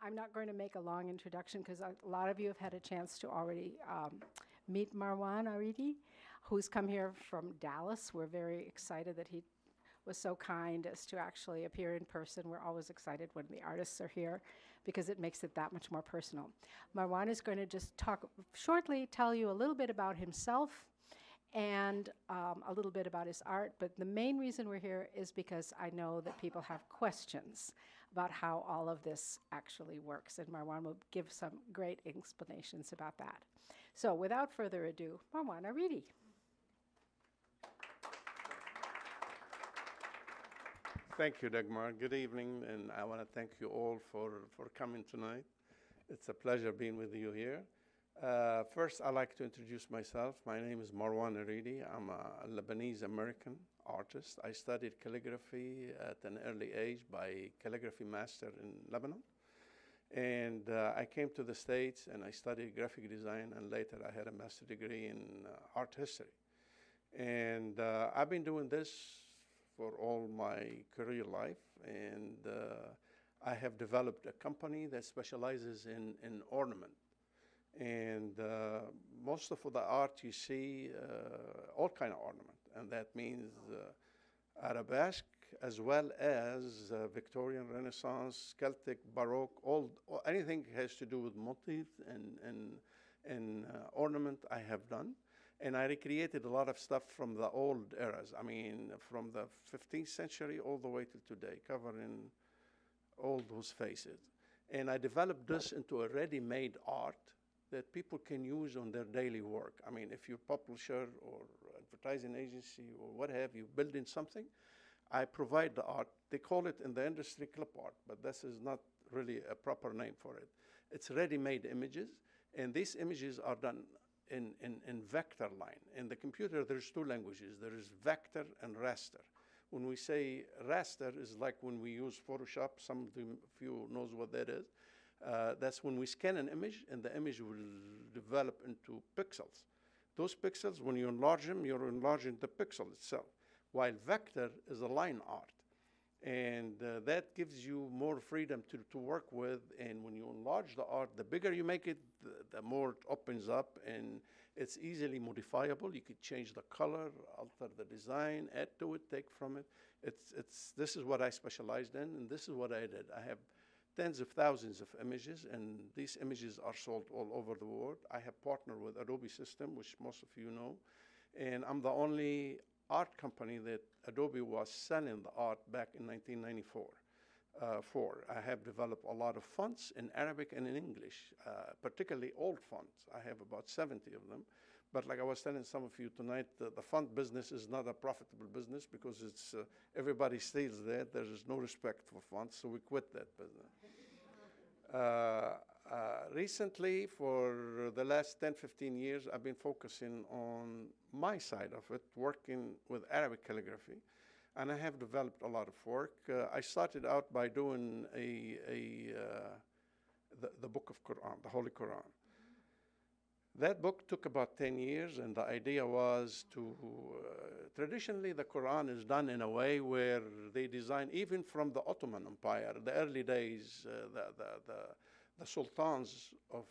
I'm not going to make a long introduction because a lot of you have had a chance to already meet Marwan Aridi, who's come here from Dallas. We're very excited that he was so kind as to actually appear in person. We're always excited when the artists are here because it makes it that much more personal. Marwan is going to just talk shortly, tell you a little bit about himself and a little bit about his art. But the main reason we're here is because I know that people have questions about how all of this actually works. And Marwan will give some great explanations about that. So without further ado, Marwan Aridi. Thank you, Dagmar. Good evening, and I want to thank you all for coming tonight. It's a pleasure being with you here. First, I'd like to introduce myself. My name is Marwan Aridi. I'm a Lebanese-American artist. I studied calligraphy at an early age by calligraphy master in Lebanon. And I came to the States, and I studied graphic design, and later I had a master's degree in art history. And I've been doing this for all my career life, and I have developed a company that specializes in ornament. And most of the art you see, all kind of ornament, and that means arabesque as well as Victorian, Renaissance, Celtic, Baroque, anything has to do with motif and ornament I have done. And I recreated a lot of stuff from the old eras. I mean, from the 15th century all the way to today, covering all those phases. And I developed this into a ready-made art that people can use on their daily work. I mean, if you're a publisher or advertising agency or what have you, building something, I provide the art. They call it in the industry clip art, but this is not really a proper name for it. It's ready-made images, and these images are done in vector line. In the computer, there's two languages. There is vector and raster. When we say raster is like when we use Photoshop. Some of you knows what that is. That's when we scan an image, and the image will develop into pixels. Those pixels, when you enlarge them, you're enlarging the pixel itself, while vector is a line art. And that gives you more freedom to work with. And when you enlarge the art, the bigger you make it, the more it opens up, and it's easily modifiable. You could change the color, alter the design, add to it, take from it. This is what I specialized in, and this is what I did. I have tens of thousands of images, and these images are sold all over the world. I have partnered with Adobe System, which most of you know, and I'm the only art company that Adobe was selling the art back in 1994. I have developed a lot of fonts in Arabic and in English, particularly old fonts. I have about 70 of them. But like I was telling some of you tonight, the font business is not a profitable business because it's everybody steals that. There is no respect for fonts, so we quit that business. Recently, for the last 10, 15 years, I've been focusing on my side of it, working with Arabic calligraphy, and I have developed a lot of work. I started out by doing the book of Quran, the Holy Quran. That book took about 10 years, and the idea was to, traditionally the Quran is done in a way where they design, even from the Ottoman Empire, the early days, the sultans of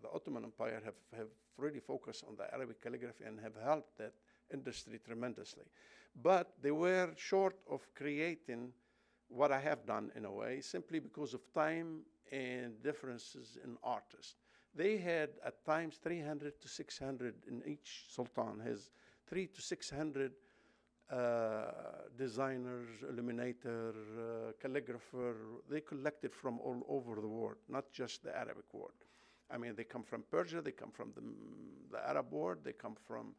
the Ottoman Empire have really focused on the Arabic calligraphy and have helped that industry tremendously. But they were short of creating what I have done in a way, simply because of time and differences in artists. They had at times 300 to 600, in each sultan has 300 to 600 designers, illuminator, calligrapher. They collected from all over the world, not just the Arabic world. I mean, they come from Persia, they come from the Arab world, they come from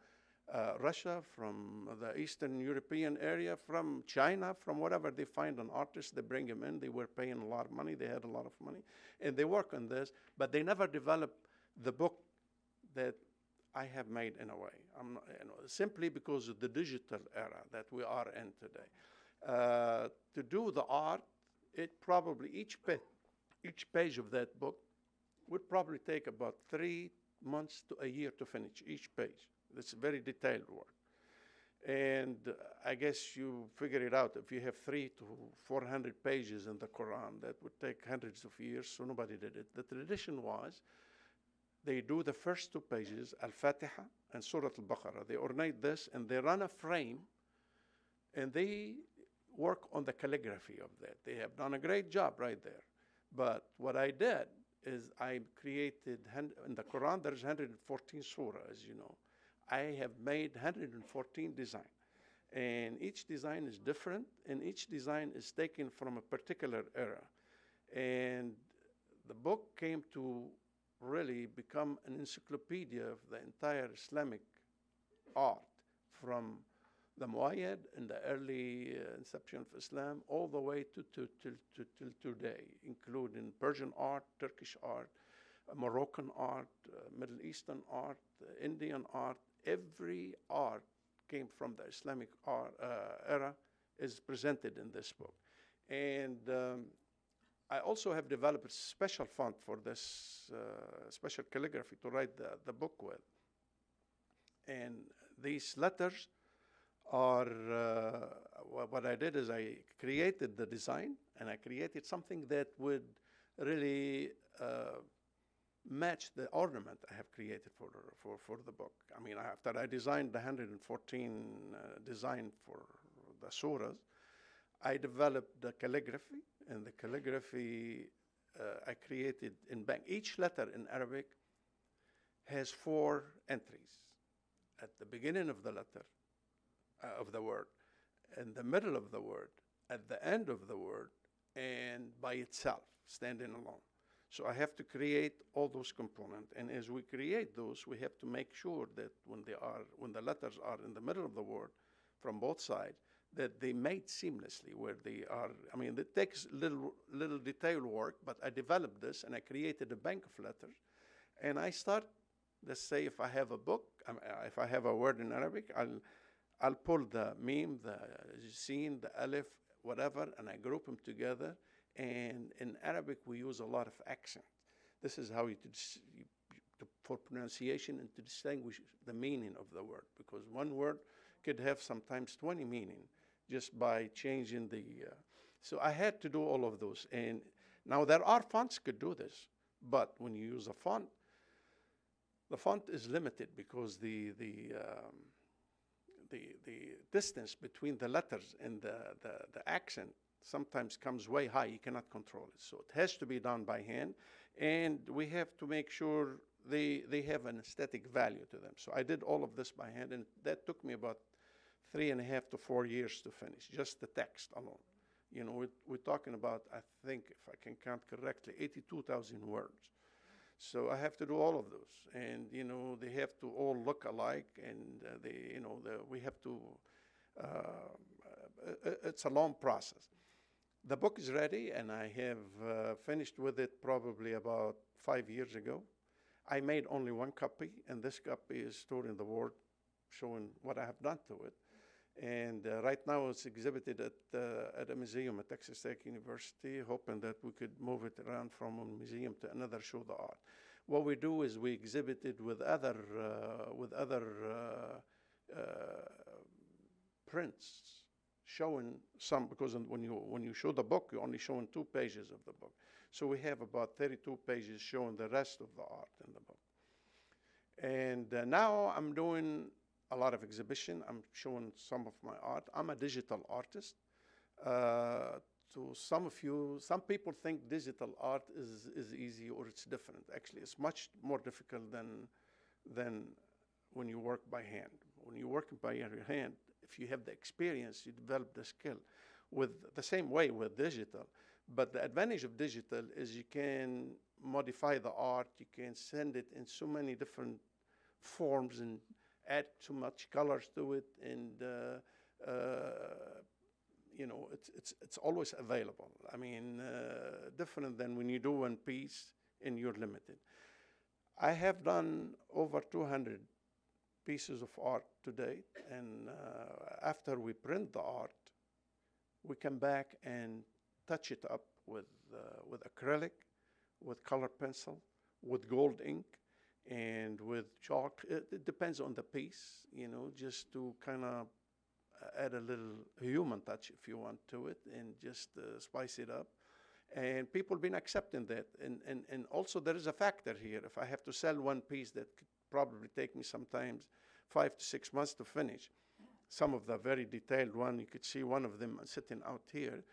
Russia, from the Eastern European area, from China, from whatever. They find an artist, they bring him in. They were paying a lot of money, they had a lot of money, and they work on this, but they never develop the book that I have made in a way. Simply because of the digital era that we are in today. To do the art, it probably, each page of that book would probably take about 3 months to a year to finish each page. It's very detailed work. And I guess you figure it out. If you have 300 to 400 pages in the Quran, that would take hundreds of years, so nobody did it. The tradition was they do the first 2 pages, Al-Fatiha and Surah Al-Baqarah. They ornate this and they run a frame and they work on the calligraphy of that. They have done a great job right there. But what I did is I created, in the Quran there's 114 surah, as you know. I have made 114 design. And each design is different, and each design is taken from a particular era. And the book came to really become an encyclopedia of the entire Islamic art, from the Muayyad in the early inception of Islam all the way to today, including Persian art, Turkish art, Moroccan art, Middle Eastern art, Indian art. Every art came from the Islamic era is presented in this book. And I also have developed a special font for this special calligraphy to write the book with. And these letters are, what I did is I created the design, and I created something that would really match the ornament I have created for the book. I mean, after I designed the 114 design for the surahs, I developed the calligraphy, and the calligraphy I created in bank. Each letter in Arabic has 4 entries. At the beginning of the letter, of the word, in the middle of the word, at the end of the word, and by itself, standing alone. So I have to create all those components, and as we create those, we have to make sure that when the letters are in the middle of the word, from both sides, that they mate seamlessly where they are. I mean, it takes little detail work, but I developed this and I created a bank of letters, and I start. Let's say if I have a book, if I have a word in Arabic, I'll pull the meme, the sin, the alif, whatever, and I group them together. And in Arabic, we use a lot of accent. This is how for pronunciation and to distinguish the meaning of the word, because one word could have sometimes 20 meaning just by changing the. So I had to do all of those. And now there are fonts could do this, but when you use a font, the font is limited because the distance between the letters and the accent sometimes comes way high. You cannot control it. So it has to be done by hand, and we have to make sure they have an aesthetic value to them. So I did all of this by hand, and that took me about 3.5 to 4 years to finish, just the text alone. You know, we're talking about, I think, if I can count correctly, 82,000 words. So I have to do all of those, and you know they have to all look alike, and we have to. It's a long process. The book is ready, and I have finished with it probably about 5 years ago. I made only one copy, and this copy is stored in the Ward, showing what I have done to it. And right now it's exhibited at a museum at Texas Tech University, hoping that we could move it around from one museum to another, show the art. What we do is we exhibit it with other prints, showing some, because when you show the book, you're only showing 2 pages of the book. So we have about 32 pages showing the rest of the art in the book. And now I'm doing a lot of exhibition. I'm showing some of my art. I'm a digital artist. To some of you, some people think digital art is easy or it's different. Actually, it's much more difficult than when you work by hand. When you work by your hand, if you have the experience, you develop the skill. With the same way with digital. But the advantage of digital is you can modify the art. You can send it in so many different forms and add too much colors to it, and it's always available. I mean, different than when you do one piece and you're limited. I have done over 200 pieces of art to date, and after we print the art, we come back and touch it up with acrylic, with color pencil, with gold ink, and with chalk. It depends on the piece, just to kind of add a little human touch, if you want, to it, and just spice it up. And people been accepting that. And also there is a factor here. If I have to sell one piece that could probably take me sometimes 5 to 6 months to finish, some of the very detailed one, you could see one of them sitting out here.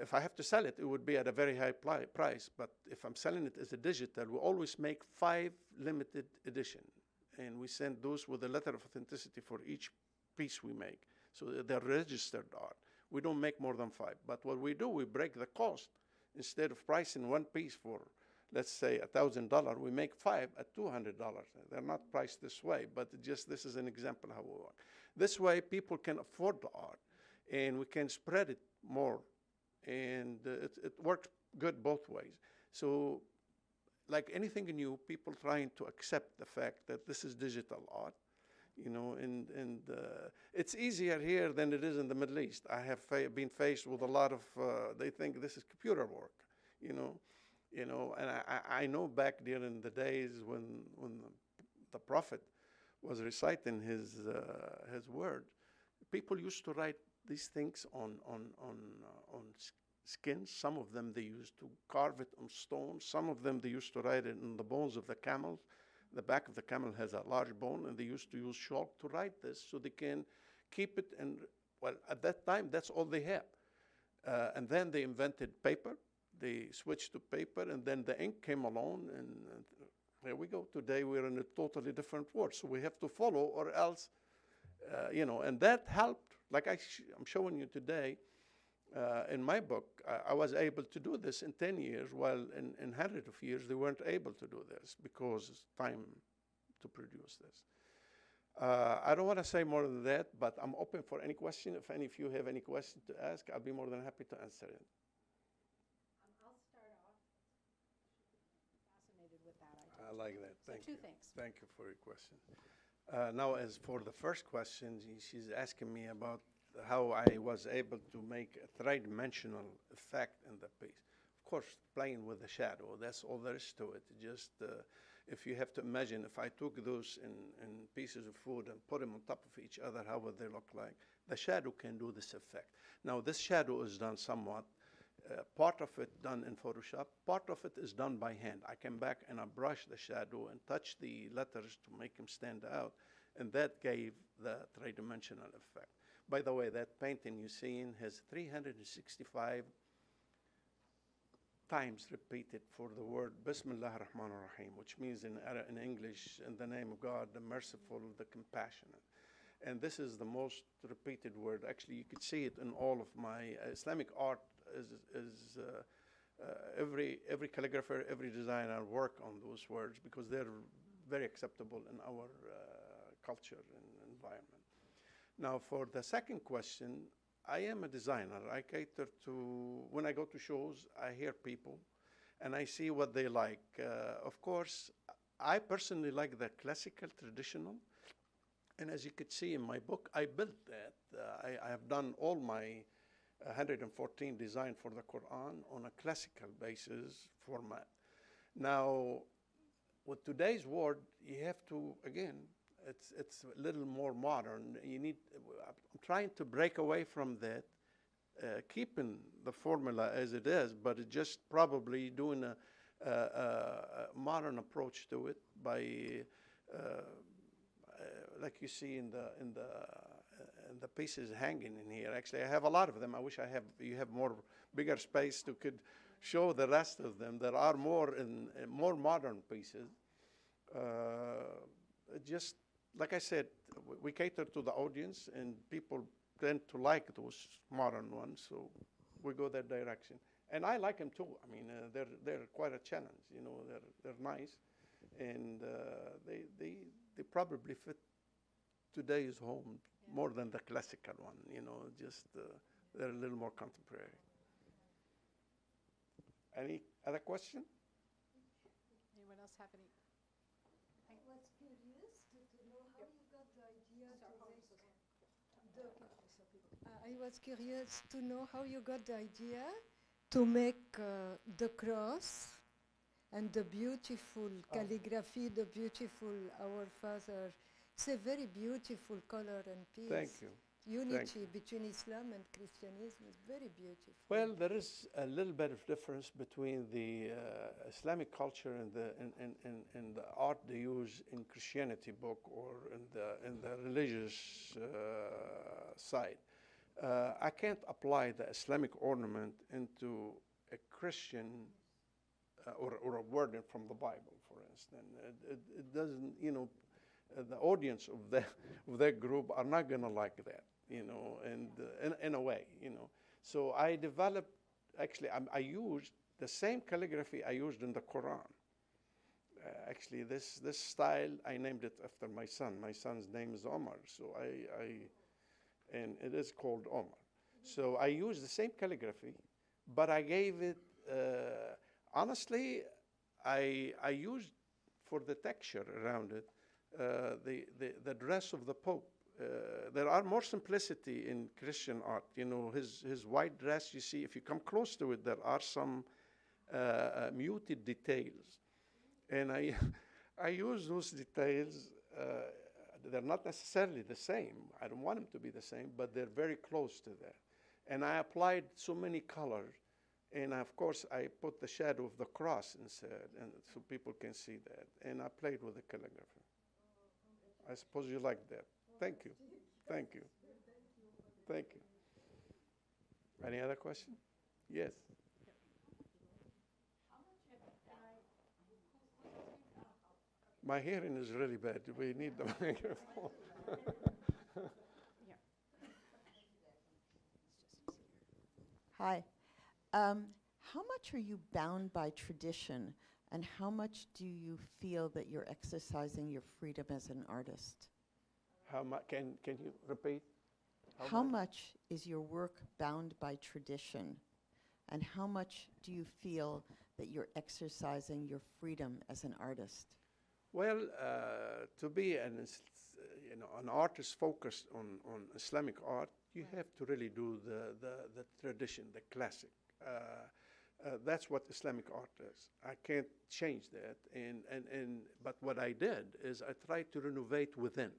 If I have to sell it, it would be at a very high price. But if I'm selling it as a digital, we always make 5 limited edition. And we send those with a letter of authenticity for each piece we make. So they're registered art. We don't make more than 5. But what we do, we break the cost. Instead of pricing one piece for, let's say, $1,000, we make 5 at $200. They're not priced this way, but just this is an example how we work. This way, people can afford the art, and we can spread it more. And it works good both ways. So like anything new, people trying to accept the fact that this is digital art, you know, and it's easier here than it is in the Middle East. I have been faced with a lot of, they think this is computer work, you know, and I know back during the days when the Prophet was reciting his word, people used to write these things on skins. Some of them they used to carve it on stone. Some of them they used to write it in the bones of the camel. The back of the camel has a large bone, and they used to use chalk to write this so they can keep it. And well, at that time, that's all they had. And then they invented paper. They switched to paper, and then the ink came along, and here we go. Today we're in a totally different world, so we have to follow, or else, you know. And that helped. Like I'm showing you today. In my book, I was able to do this in 10 years, while in hundreds of years, they weren't able to do this because it's time to produce this. I don't want to say more than that, but I'm open for any question. If any of you have any question to ask, I'll be more than happy to answer it. I'll start off. Fascinated with that. I like that. Thank you. Two things. Thank you for your question. Now, as for the first question, she's asking me about how I was able to make a three-dimensional effect in the piece. Of course, playing with the shadow, that's all there is to it. Just if you have to imagine, if I took those in pieces of food and put them on top of each other, how would they look like? The shadow can do this effect. Now, this shadow is done somewhat, part of it done in Photoshop, part of it is done by hand. I came back and I brushed the shadow and touched the letters to make them stand out, and that gave the three-dimensional effect. By the way, that painting you're seeing has 365 times repeated for the word Bismillah ar-Rahman ar-Rahim, which means in English, in the name of God, the merciful, the compassionate. And this is the most repeated word. Actually, you could see it in all of my Islamic art. Every calligrapher, every designer work on those words because they're very acceptable in our culture and environment. Now, for the second question, I am a designer. I cater to, when I go to shows, I hear people and I see what they like. Of course, I personally like the classical, traditional. And as you could see in my book, I built that. I have done all my 114 design for the Quran on a classical basis format. Now, with today's world, you have to, again, it's a little more modern. I'm trying to break away from that, keeping the formula as it is, but it just probably doing a modern approach to it by, like you see in the pieces hanging in here. Actually, I have a lot of them. I wish you have bigger space to could show the rest of them. There are more modern pieces. Just like I said, we cater to the audience, and people tend to like those modern ones, so we go that direction. And I like them too. I mean, they're quite a challenge. You know, they're nice, and they probably fit today's home more than the classical one. You know, just they're a little more contemporary. Any other question? Anyone else have any? I was curious to know how you got the idea I was curious to know how you got the idea to make the cross and the beautiful calligraphy, the beautiful Our Father. It's a very beautiful color and piece. Thank you. unity between Islam and Christianism is very beautiful. Well, there is a little bit of difference between the Islamic culture and the art they use in Christianity book or in the religious side. I can't apply the Islamic ornament into a Christian or a word from the Bible, for instance. It doesn't, the audience of that group are not going to like that, and in a way, So I developed, actually, I used the same calligraphy I used in the Quran. Actually, this style, I named it after my son. My son's name is Omar, so and it is called Omar. So I used the same calligraphy, but I gave it, honestly, I used for the texture around it, the dress of the Pope. There are more simplicity in Christian art. His white dress, you see, if you come close to it, there are some muted details. And I use those details. They're not necessarily the same. I don't want them to be the same, but they're very close to that. And I applied so many colors. And of course, I put the shadow of the cross inside, and so people can see that. And I played with the calligraphy. I suppose you like that. Thank you. Thank you. Thank you. Any other question? Yes. My hearing is really bad. We need the microphone. Hi. How much are you bound by tradition, and how much do you feel that you're exercising your freedom as an artist? How much? Can you repeat? How much is your work bound by tradition, and how much do you feel that you're exercising your freedom as an artist? Well, to be an artist focused on Islamic art, you have to really do the tradition, the classic. That's what Islamic art is. I can't change that. But what I did is I tried to renovate within.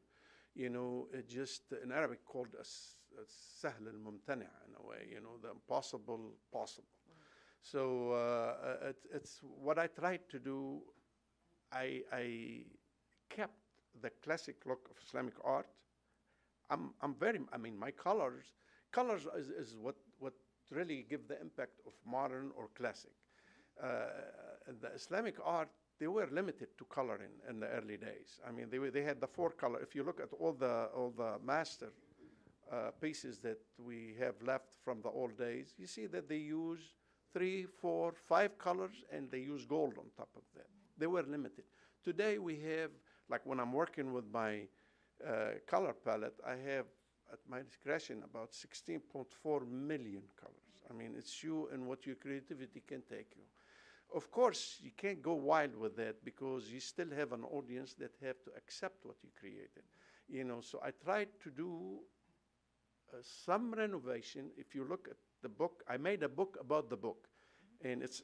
It just in Arabic called as-sahl al-mumtani' in a way. The impossible possible. So it's what I tried to do. I kept the classic look of Islamic art. My colors is what really give the impact of modern or classic. The Islamic art, they were limited to coloring in the early days. They had the 4 color. If you look at all the master pieces that we have left from the old days, you see that they use 3, 4, 5 colors, and they use gold on top of that. They were limited. Today we have, like when I'm working with my color palette, I have at my discretion about 16.4 million colors. It's you and what your creativity can take you. Of course, you can't go wild with that because you still have an audience that have to accept what you created. So I tried to do some renovation. If you look at the book, I made a book about the book, and it's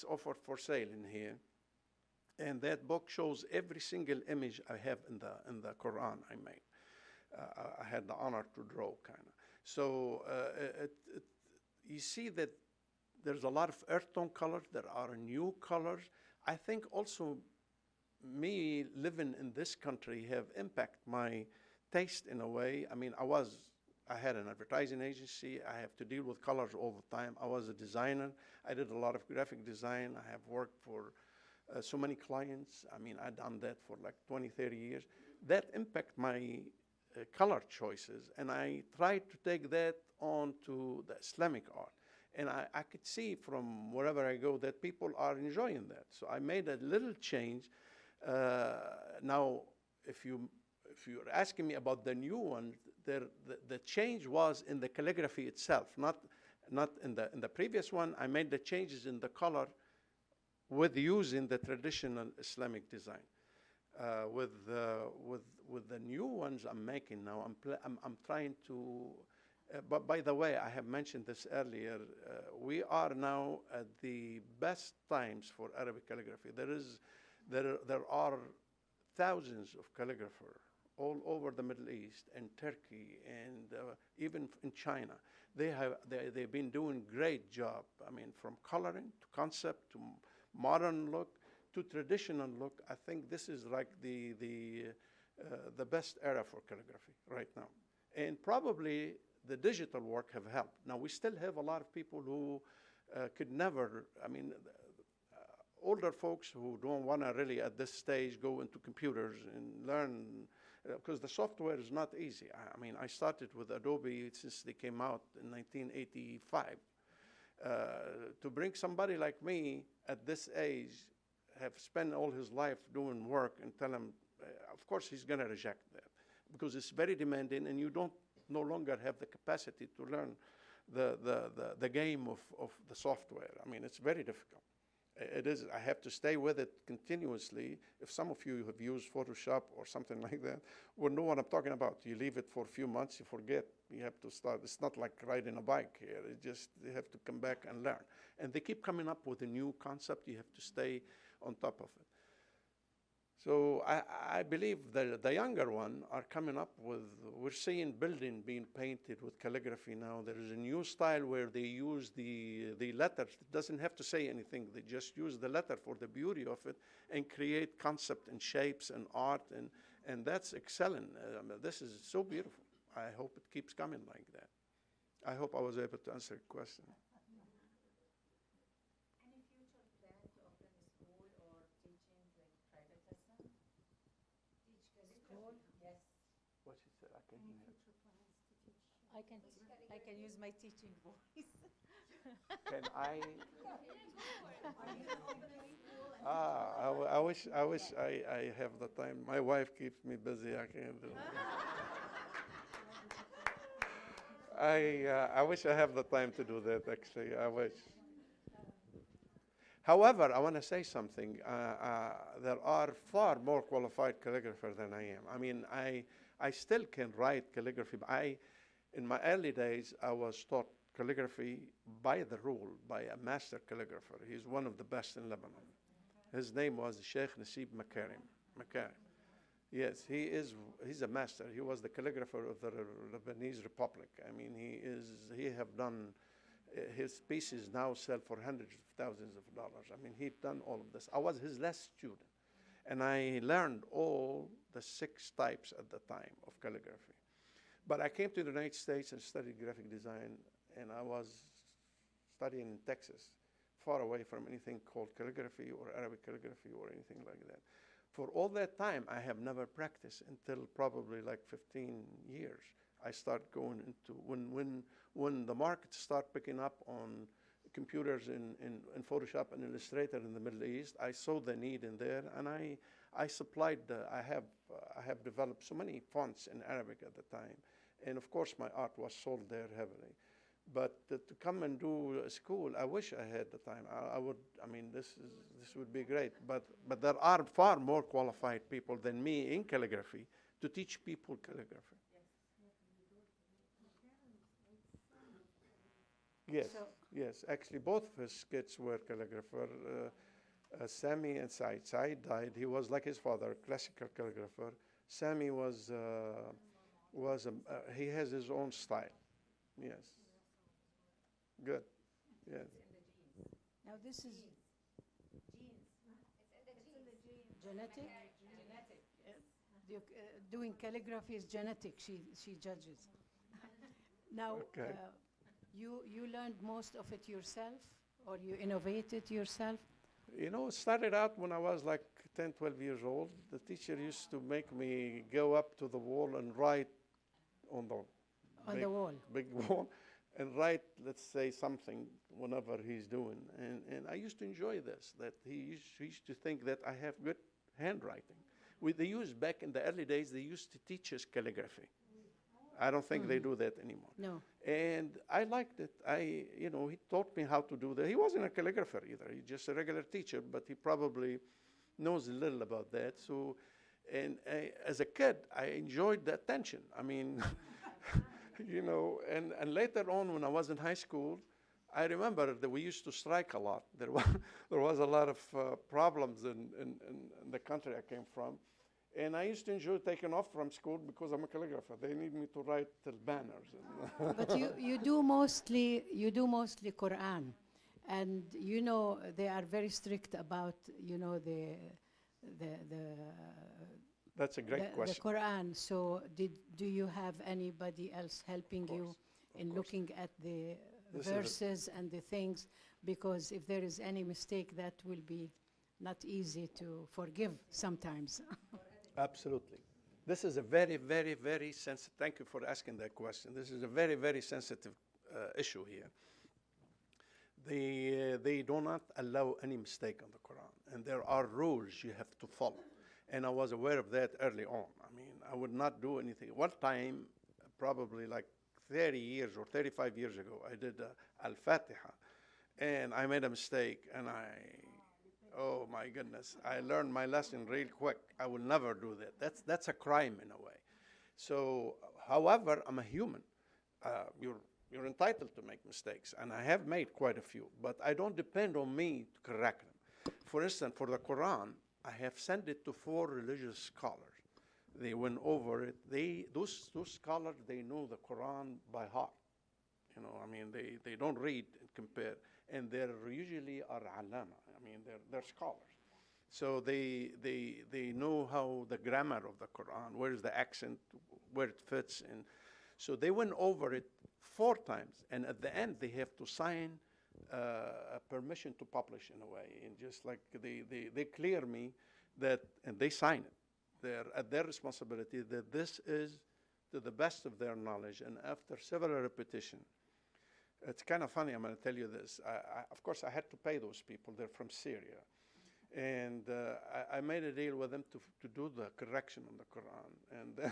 offered for sale in here. And that book shows every single image I have in the Quran I made. I had the honor to draw, kind of. So you see that there's a lot of earth tone colors. There are new colors. I think also me living in this country have impacted my taste in a way. I had an advertising agency. I have to deal with colors all the time. I was a designer. I did a lot of graphic design. I have worked for so many clients. I've done that for like 20, 30 years. That impact my color choices, and I tried to take that on to the Islamic art. And I could see from wherever I go that people are enjoying that. So I made a little change. Now, if you're asking me about the new one, the change was in the calligraphy itself, not in the previous one. I made the changes in the color with using the traditional Islamic design. With the new ones I'm making now, I'm trying to. But by the way, I have mentioned this earlier. We are now at the best times for Arabic calligraphy. There are thousands of calligraphers all over the Middle East and Turkey and even in China. They've been doing great job. I mean, from coloring to concept to modern look to traditional look. I think this is like the best era for calligraphy right now. And probably the digital work have helped. Now, we still have a lot of people who could never, I mean, older folks who don't want to really at this stage go into computers and learn, because the software is not easy. I mean, I started with Adobe since they came out in 1985. To bring somebody like me at this age, have spent all his life doing work, and tell him, of course he's going to reject that, because it's very demanding and you don't no longer have the capacity to learn the game of the software. I mean, it's very difficult. It is. I have to stay with it continuously. If some of you have used Photoshop or something like that, will know what I'm talking about. You leave it for a few months, you forget. You have to start. It's not like riding a bike here. It just, you have to come back and learn. And they keep coming up with a new concept. You have to stay on top of it. So I believe the younger one are coming up with, we're seeing building being painted with calligraphy now. There is a new style where they use the letters. It doesn't have to say anything. They just use the letter for the beauty of it and create concept and shapes and art, and that's excellent. This is so beautiful. I hope it keeps coming like that. I hope I was able to answer your question. What she said, I can hear. I can use my teaching voice. Can I? I wish I have the time. My wife keeps me busy. I can't do it. I wish I have the time to do that. Actually, I wish. However, I want to say something. There are far more qualified calligraphers than I am. I mean, I still can write calligraphy. In my early days, I was taught calligraphy by the rule by a master calligrapher. He's one of the best in Lebanon. His name was Sheikh Nasib Makarim. Yes, he's a master. He was the calligrapher of the Lebanese Republic. I mean, he have done, his pieces now sell for hundreds of thousands of dollars. I mean, he'd done all of this. I was his last student, and I learned all the 6 types at the time of calligraphy. But I came to the United States and studied graphic design, and I was studying in Texas, far away from anything called calligraphy or Arabic calligraphy or anything like that. For all that time, I have never practiced until probably like 15 years. I start going into, when the market start picking up on computers in Photoshop and Illustrator in the Middle East, I saw the need in there, and I supplied, I have developed so many fonts in Arabic at the time. And of course, my art was sold there heavily. But to come and do a school, I wish I had the time. I mean, this would be great. But there are far more qualified people than me in calligraphy to teach people calligraphy. Yes, yes. Actually, both of his kids were calligraphers. Sami and Said. Said died. He was like his father, classical calligrapher. Sami he has his own style. Yes. Good. Yes. Now this is genetic. Doing calligraphy is genetic. She judges. Now, Okay. you learned most of it yourself, or you innovated yourself? You know, it started out when I was like 10, 12 years old. The teacher used to make me go up to the wall and write on the wall. big wall, and write, let's say, something whenever he's doing. And I used to enjoy this, that he used to think that I have good handwriting. Back in the early days, they used to teach us calligraphy. I don't think they do that anymore. No. And I liked it. He taught me how to do that. He wasn't a calligrapher either. He's just a regular teacher, but he probably knows a little about that. So, as a kid, I enjoyed the attention. I mean, and later on when I was in high school, I remember that we used to strike a lot. There was a lot of problems in the country I came from. And I used to enjoy taking off from school because I'm a calligrapher. They need me to write the banners. But you do mostly Quran, and you know they are very strict about the That's a great the question. Quran. So do you have anybody else helping you in course. looking at the This is a- verses and the things? Because if there is any mistake, that will be not easy to forgive sometimes. Absolutely. This is a very, very, very sensitive. Thank you for asking that question. This is a very, very sensitive issue here. They do not allow any mistake on the Quran, and there are rules you have to follow. And I was aware of that early on. I mean, I would not do anything. One time, probably like 30 years or 35 years ago, I did Al-Fatiha, and I made a mistake, and oh my goodness, I learned my lesson real quick. I will never do that. That's a crime in a way. So, however, I'm a human. You're entitled to make mistakes, and I have made quite a few, but I don't depend on me to correct them. For instance, for the Quran, I have sent it to 4 religious scholars. They went over it. Those scholars, they know the Quran by heart. You know, I mean, they don't read and compare, and they usually are alama. I mean, they're scholars. So they know how the grammar of the Quran, where's the accent, where it fits, and so they went over it 4 times, and at the end they have to sign a permission to publish in a way, and just like they clear me that, and they sign it. They're at their responsibility that this is to the best of their knowledge, and after several repetition. It's kind of funny, I'm going to tell you this. Of course, I had to pay those people. They're from Syria. And I made a deal with them to do the correction on the Quran.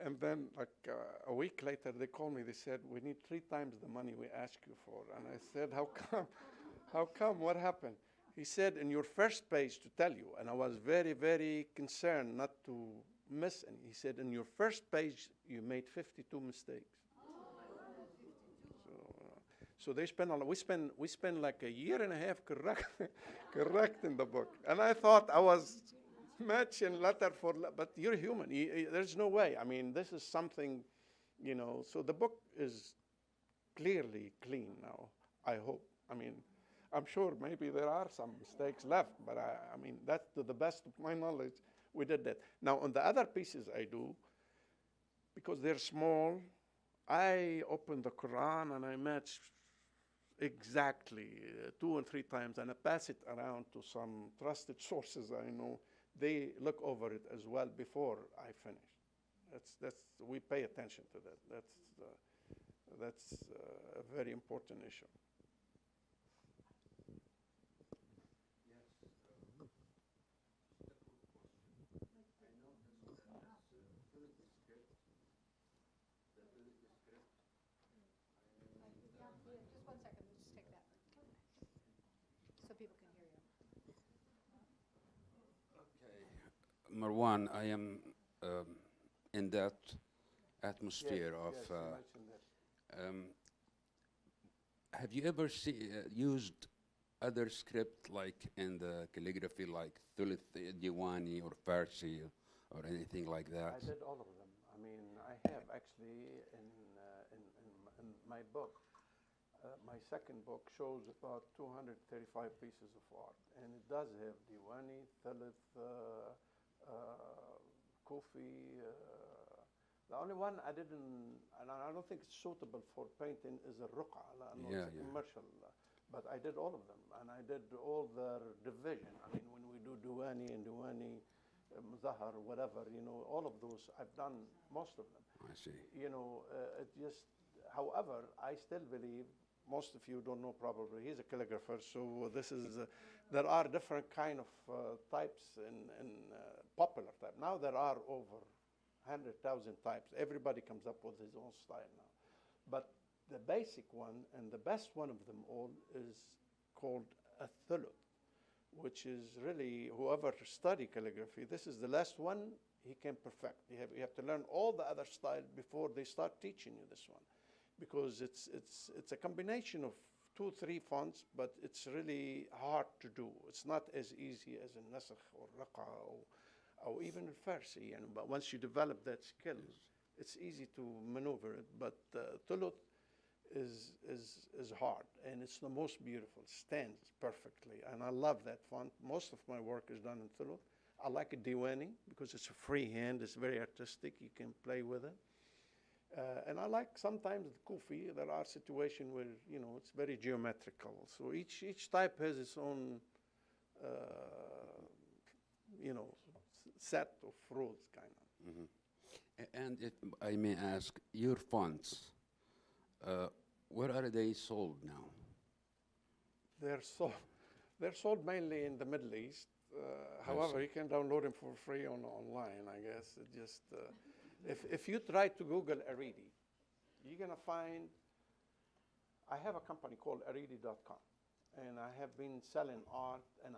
And then like a week later, they called me. They said, we need 3 times the money we asked you for. And I said, how come? How come? What happened? He said, in your first page to tell you, and I was very, very concerned not to miss any. He said, in your first page, you made 52 mistakes. So they spend we spend like a year and a half correcting the book. And I thought I was matching letter for, but you're human. There's no way. I mean, this is something, you know. So the book is clearly clean now, I hope. I mean, I'm sure maybe there are some mistakes left, but I mean, that's to the best of my knowledge, we did that. Now, on the other pieces I do, because they're small, I open the Quran and I match exactly 2 and 3 times, and I pass it around to some trusted sources I know. They look over it as well before I finish. We pay attention to that. That's a very important issue. Marwan, I am in that atmosphere of. Yes, you mentioned that. Have you ever used other script like in the calligraphy, like Thuluth, Diwani, or Farsi, or anything like that? I did all of them. I mean, I have actually in my book. My second book shows about 235 pieces of art, and it does have Diwani, Thuluth, Kufi. The only one I didn't, and I don't think it's suitable for painting, is a ruqa. It's a commercial. But I did all of them, and I did all their division. I mean, when we do Diwani and Diwani, Muzahar, whatever, you know, all of those, I've done most of them. I see. You know, it just, however, I still believe, most of you don't know probably, he's a calligrapher, so this is, there are different kind of types in popular type. Now there are over 100,000 types. Everybody comes up with his own style now. But the basic one, and the best one of them all, is called a thuluth, which is really, whoever study calligraphy, this is the last one he can perfect. You have to learn all the other style before they start teaching you this one, because it's a combination of 2, 3 fonts, but it's really hard to do. It's not as easy as a nasakh or raqa. or even in Farsi. But once you develop that skill, it's easy to maneuver it. But Thuluth is hard, and it's the most beautiful. Stands perfectly, and I love that font. Most of my work is done in Thuluth. I like it Diwani because it's a free hand. It's very artistic. You can play with it. And I like sometimes the Kufi. There are situations where, it's very geometrical. So each type has its own, set of rules, kind of. And if I may ask, your fonts, where are they sold now? They're sold mainly in the Middle East. However, you can download them for free online, I guess. It just, if you try to Google Aridi, you're going to find, I have a company called aridi.com, and I have been selling art. And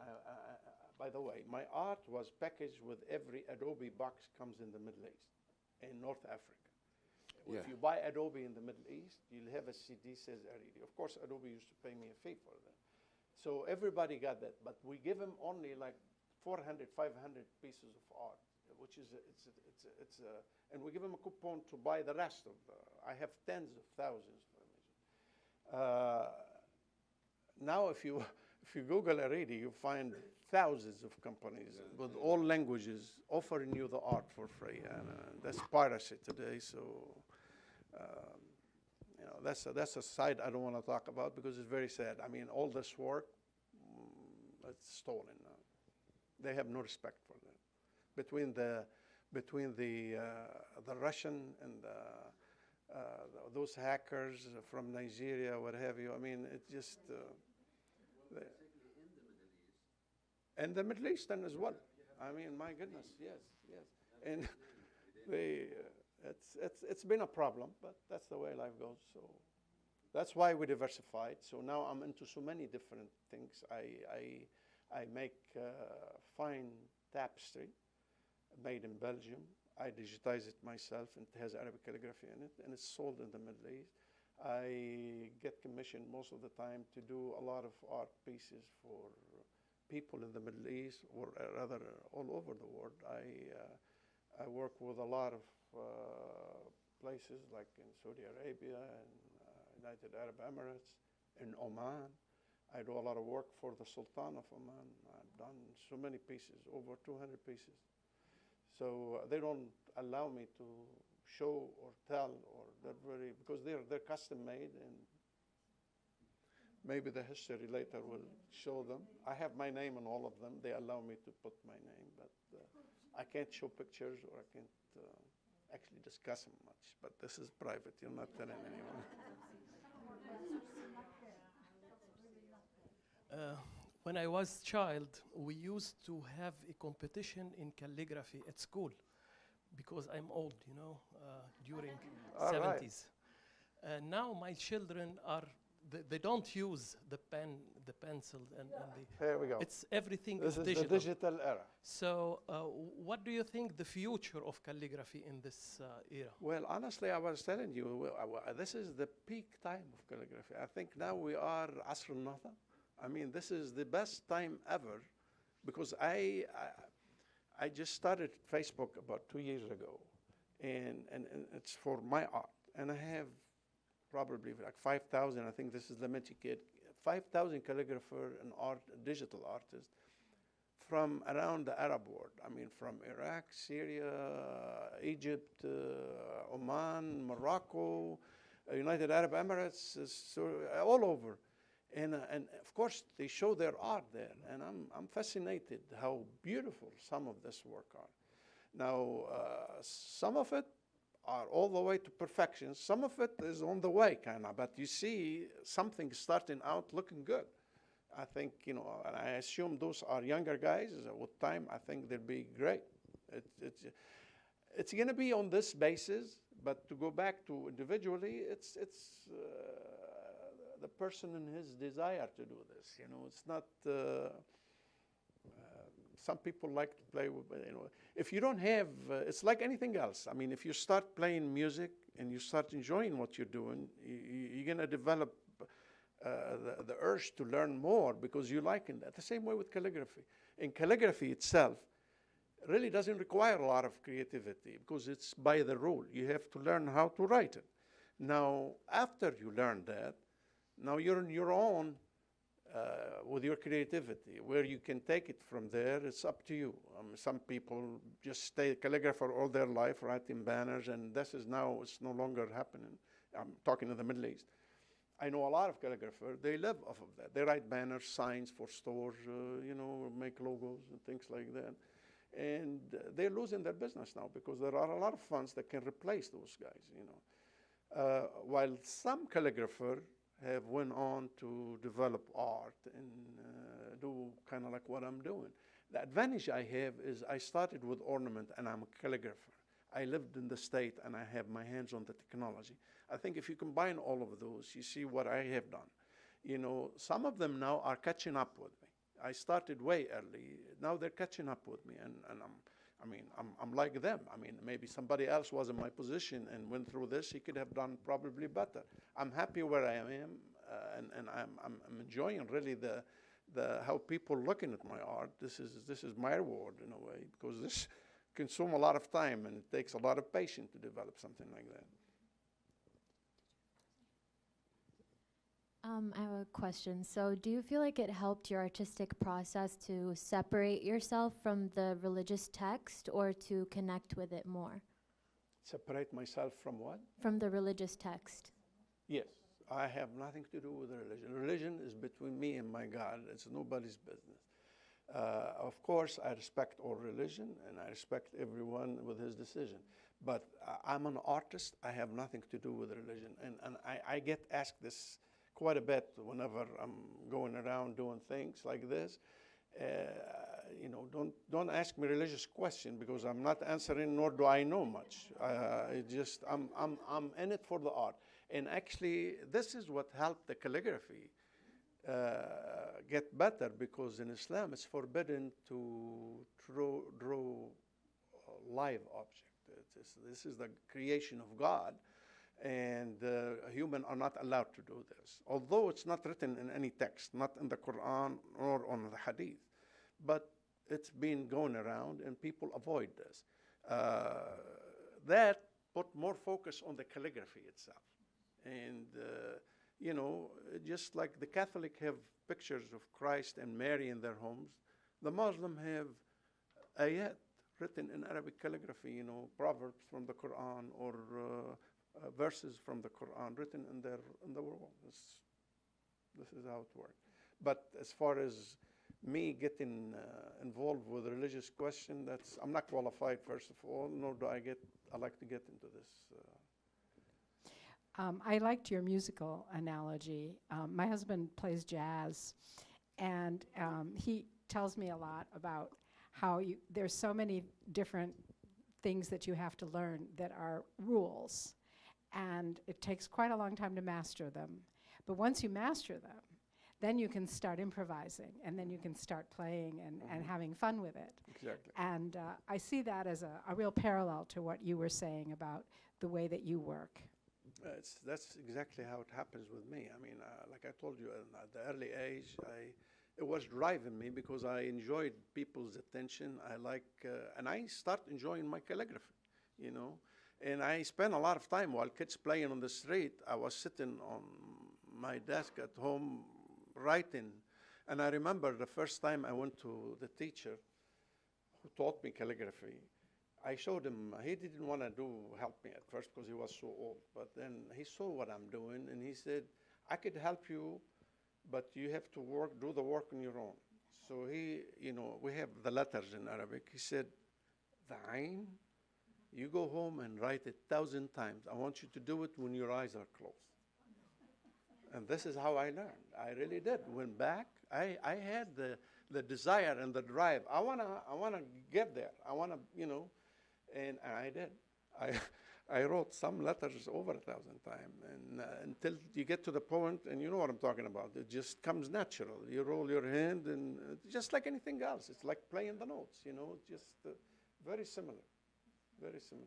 by the way, my art was packaged with every Adobe box comes in the Middle East, in North Africa. Yeah. If you buy Adobe in the Middle East, you'll have a CD says Aridi. Of course, Adobe used to pay me a fee for that. So everybody got that, but we give them only like 400, 500 pieces of art, which is, and we give them a coupon to buy the rest of I have tens of thousands. Now if you Google Aridi, you find thousands of companies with all languages offering you the art for free, and that's piracy today. So that's a side I don't want to talk about because it's very sad. I mean, all this work, it's stolen now. They have no respect for that. Between the Russian and those hackers from Nigeria, what have you. I mean, it just. And the Middle Eastern as well. I mean, my goodness, yes. And it's been a problem, but that's the way life goes. So that's why we diversified. So now I'm into so many different things. I make fine tapestry made in Belgium. I digitize it myself, and it has Arabic calligraphy in it, and it's sold in the Middle East. I get commissioned most of the time to do a lot of art pieces for people in the Middle East, or rather all over the world. I work with a lot of places like in Saudi Arabia and United Arab Emirates, in Oman. I do a lot of work for the Sultan of Oman. I've done so many pieces, over 200 pieces. So they don't allow me to show or tell, or because they're custom made, and maybe the history later will show them. I have my name on all of them. They allow me to put my name, but I can't show pictures, or I can't actually discuss them much. But this is private. You're not telling anyone. When I was child, we used to have a competition in calligraphy at school, because I'm old, during All 70s. Now my children they don't use the pen, the pencil, and Here we go. it's everything This is digital. the digital era. So what do you think the future of calligraphy in this era? Well, honestly, I was telling you, this is the peak time of calligraphy. I think now we are Asr al-Nahda. I mean, this is the best time ever, because I just started Facebook about 2 years ago, and it's for my art, and I have probably like 5,000. I think this is the magic kid. 5,000 calligrapher and digital artists from around the Arab world. I mean, from Iraq, Syria, Egypt, Oman, Morocco, United Arab Emirates, all over. And of course, they show their art there, and I'm fascinated how beautiful some of this work are. Now, some of it are all the way to perfection. Some of it is on the way, kind of, but you see something starting out looking good. I think, and I assume those are younger guys. With time, I think they'll be great. It's going to be on this basis, but to go back to individually, it's the person and his desire to do this. It's not. Some people like to play with, if you don't have, it's like anything else. I mean, if you start playing music and you start enjoying what you're doing, you're going to develop the urge to learn more because you like it. The same way with calligraphy. In calligraphy itself, really doesn't require a lot of creativity because it's by the rule. You have to learn how to write it. Now, after you learn that, now you're on your own with your creativity. Where you can take it from there, it's up to you. Some people just stay calligrapher all their life, writing banners, and this is now, it's no longer happening. I'm talking in the Middle East. I know a lot of calligraphers, they live off of that. They write banners, signs for stores, you know, make logos and things like that. And they're losing their business now because there are a lot of funds that can replace those guys, you know. While some calligraphers have went on to develop art and do kind of like what I'm doing. The advantage I have is I started with ornament and I'm a calligrapher. I lived in the state and I have my hands on the technology. I think if you combine all of those, you see what I have done. You know, some of them now are catching up with me. I started way early. Now they're catching up with me, and I'm like them. I mean, maybe somebody else was in my position and went through this. He could have done probably better. I'm happy where I am, and I'm enjoying really the how people looking at my art. This is my reward in a way, because this consumes a lot of time and it takes a lot of patience to develop something like that. I have a question. So do you feel like it helped your artistic process to separate yourself from the religious text or to connect with it more? Separate myself from what? From the religious text. Yes, I have nothing to do with religion. Religion is between me and my God. It's nobody's business. Of course, I respect all religion and I respect everyone with his decision. But I'm an artist. I have nothing to do with religion. And I get asked this quite a bit whenever I'm going around doing things like this. You know, don't ask me religious question because I'm not answering, nor do I know much. I'm in it for the art. And actually, this is what helped the calligraphy get better, because in Islam it's forbidden to draw a live object. This is the creation of God. And humans are not allowed to do this, although it's not written in any text, not in the Quran or on the Hadith. But it's been going around and people avoid this. That put more focus on the calligraphy itself. And, you know, just like the Catholic have pictures of Christ and Mary in their homes, the Muslim have ayat written in Arabic calligraphy, you know, proverbs from the Quran or verses from the Quran written in the world. This is how it works. But as far as me getting involved with a religious question, I'm not qualified, first of all, nor do I like to get into this. I liked your musical analogy. My husband plays jazz, and he tells me a lot about how there's so many different things that you have to learn that are rules. And it takes quite a long time to master them. But once you master them, then you can start improvising, and then you can start playing and having fun with it. Exactly. And I see that as a real parallel to what you were saying about the way that you work. That's exactly how it happens with me. I mean, like I told you, at the early age, it was driving me because I enjoyed people's attention. And I start enjoying my calligraphy, you know. And I spent a lot of time while kids playing on the street. I was sitting on my desk at home writing. And I remember the first time I went to the teacher who taught me calligraphy. I showed him, he didn't want to help me at first because he was so old. But then he saw what I'm doing and he said, I could help you, but you have to do the work on your own. So you know, we have the letters in Arabic. He said, the ayn, you go home and write it 1,000 times. I want you to do it when your eyes are closed. And this is how I learned. I really did. Went back. I had the desire and the drive. I wanna get there. I wanna, you know, and I did. I wrote some letters over 1,000 times, and until you get to the point, and you know what I'm talking about. It just comes natural. You roll your hand, and just like anything else, it's like playing the notes. You know, just very similar. Very similar.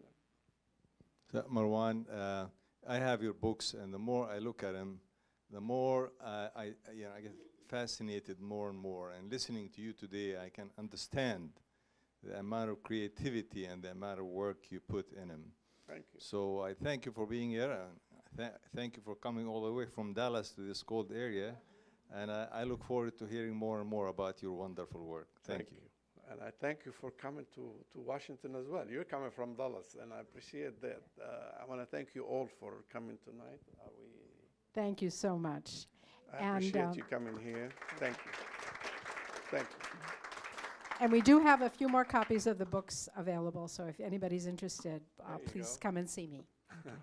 So, Marwan, I have your books, and the more I look at them, the more I get fascinated more and more. And listening to you today, I can understand the amount of creativity and the amount of work you put in them. Thank you. So I thank you for being here, and thank you for coming all the way from Dallas to this cold area. And I look forward to hearing more and more about your wonderful work. Thank you. And I thank you for coming to Washington as well. You're coming from Dallas, and I appreciate that. I want to thank you all for coming tonight. Thank you so much. I appreciate you coming here. Thank you. Thank you. And we do have a few more copies of the books available, so if anybody's interested, There you please go. come and see me. Okay.